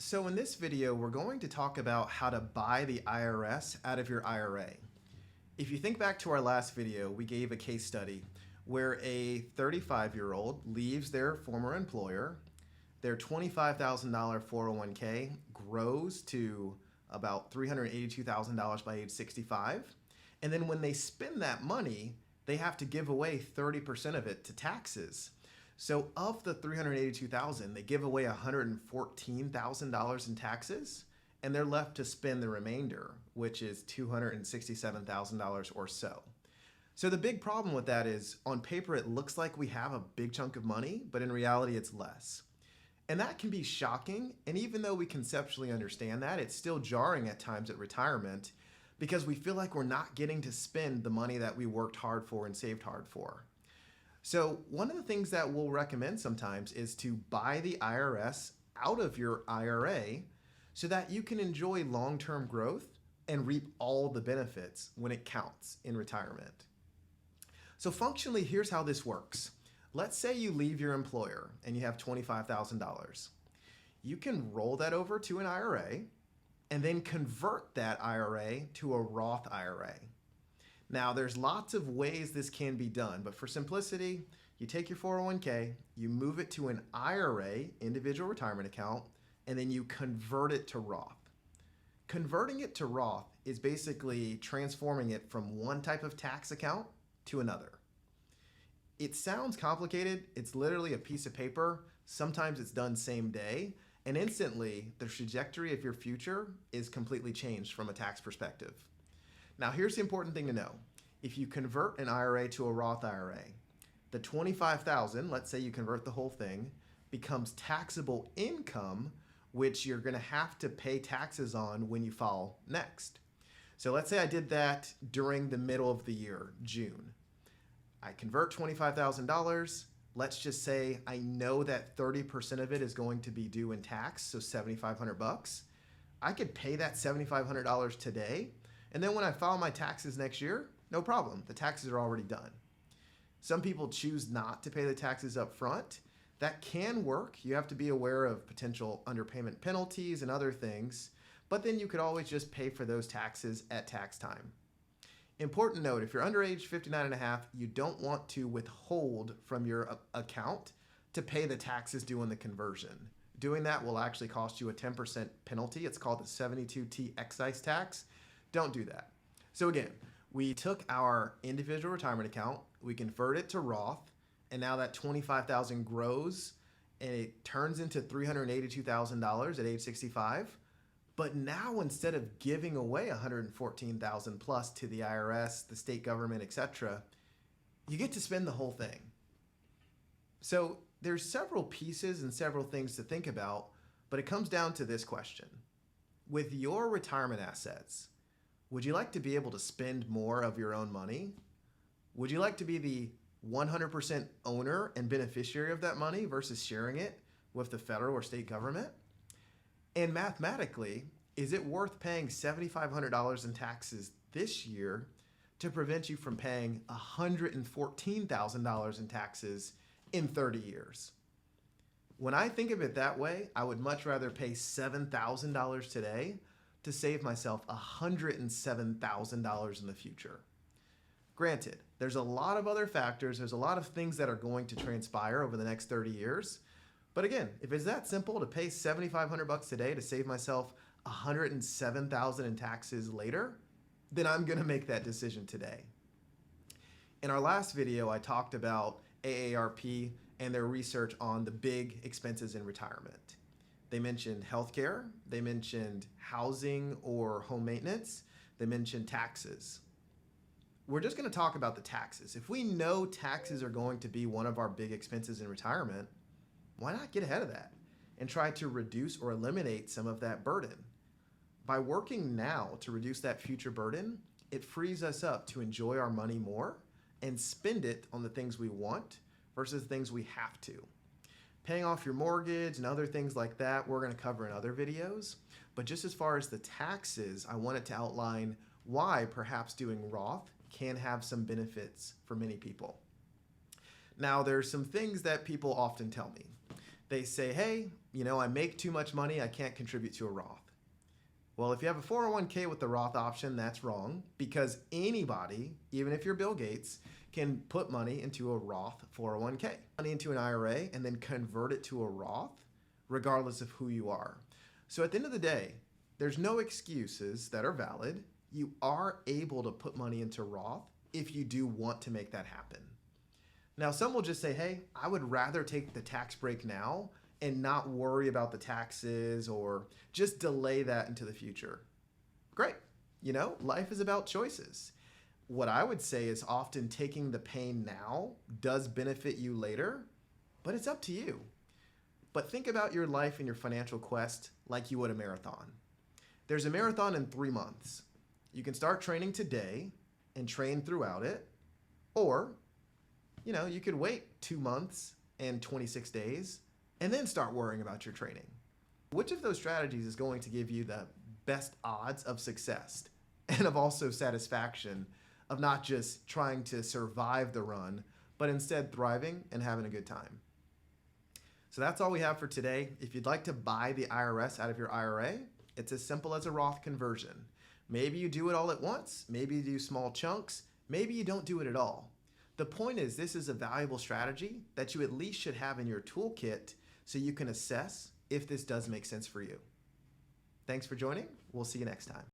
So in this video, we're going to talk about how to buy the IRS out of your IRA. If you think back to our last video, we gave a case study where a 35-year-old leaves their former employer, their $25,000 401k grows to about $382,000 by age 65, and then when they spend that money, they have to give away 30% of it to taxes. So of the $382,000, they give away $114,000 in taxes, and they're left to spend the remainder, which is $267,000 or so. So the big problem with that is, on paper, it looks like we have a big chunk of money, but in reality, it's less. And that can be shocking, and even though we conceptually understand that, it's still jarring at times at retirement because we feel like we're not getting to spend the money that we worked hard for and saved hard for. So one of the things that we'll recommend sometimes is to buy the IRS out of your IRA so that you can enjoy long-term growth and reap all the benefits when it counts in retirement. So functionally, here's how this works. Let's say you leave your employer and you have $25,000. You can roll that over to an IRA and then convert that IRA to a Roth IRA. Now, there's lots of ways this can be done, but for simplicity, you take your 401k, you move it to an IRA, individual retirement account, and then you convert it to Roth. Converting it to Roth is basically transforming it from one type of tax account to another. It sounds complicated. It's literally a piece of paper. Sometimes it's done same day, and instantly, the trajectory of your future is completely changed from a tax perspective. Now, here's the important thing to know. If you convert an IRA to a Roth IRA, the $25,000, let's say you convert the whole thing, becomes taxable income, which you're going to have to pay taxes on when you file next. So let's say I did that during the middle of the year, June. I convert $25,000. Let's just say I know that 30% of it is going to be due in tax, so $7,500. I could pay that $7,500 today. And then when I file my taxes next year, no problem. The taxes are already done. Some people choose not to pay the taxes up front. That can work. You have to be aware of potential underpayment penalties and other things, but then you could always just pay for those taxes at tax time. Important note, if you're under age 59 and a half, you don't want to withhold from your account to pay the taxes due on the conversion. Doing that will actually cost you a 10% penalty. It's called the 72T excise tax. Don't do that. So again, we took our individual retirement account, we convert it to Roth, and now that $25,000 grows and it turns into $382,000 at age 65. But now instead of giving away $114,000 plus to the IRS, the state government, etc., you get to spend the whole thing. So there's several pieces and several things to think about, but it comes down to this question. With your retirement assets, would you like to be able to spend more of your own money? Would you like to be the 100% owner and beneficiary of that money versus sharing it with the federal or state government? And mathematically, is it worth paying $7,500 in taxes this year to prevent you from paying $114,000 in taxes in 30 years? When I think of it that way, I would much rather pay $7,000 today to save myself $107,000 in the future. Granted, there's a lot of other factors, there's a lot of things that are going to transpire over the next 30 years. But again, if it's that simple to pay $7,500 today to save myself $107,000 in taxes later, then I'm gonna make that decision today. In our last video, I talked about AARP and their research on the big expenses in retirement. They mentioned healthcare, they mentioned housing or home maintenance, they mentioned taxes. We're just gonna talk about the taxes. If we know taxes are going to be one of our big expenses in retirement, why not get ahead of that and try to reduce or eliminate some of that burden? By working now to reduce that future burden, it frees us up to enjoy our money more and spend it on the things we want versus things we have to. Paying off your mortgage and other things like that, we're going to cover in other videos. But just as far as the taxes, I wanted to outline why perhaps doing Roth can have some benefits for many people. Now, there's some things that people often tell me. They say, hey, I make too much money, I can't contribute to a Roth. Well, if you have a 401k with the Roth option, that's wrong, because anybody, even if you're Bill Gates, can put money into a Roth 401k, money into an IRA, and then convert it to a Roth, regardless of who you are. So at the end of the day, there's no excuses that are valid. You are able to put money into Roth if you do want to make that happen. Now, some will just say, hey, I would rather take the tax break now and not worry about the taxes or just delay that into the future. Great. Life is about choices. What I would say is often taking the pain now does benefit you later, but it's up to you. But think about your life and your financial quest like you would a marathon. There's a marathon in 3 months. You can start training today and train throughout it, or you could wait 2 months and 26 days and then start worrying about your training. Which of those strategies is going to give you the best odds of success and of also satisfaction of not just trying to survive the run, but instead thriving and having a good time? So that's all we have for today. If you'd like to buy the IRS out of your IRA, it's as simple as a Roth conversion. Maybe you do it all at once, maybe you do small chunks, maybe you don't do it at all. The point is, this is a valuable strategy that you at least should have in your toolkit so you can assess if this does make sense for you. Thanks for joining. We'll see you next time.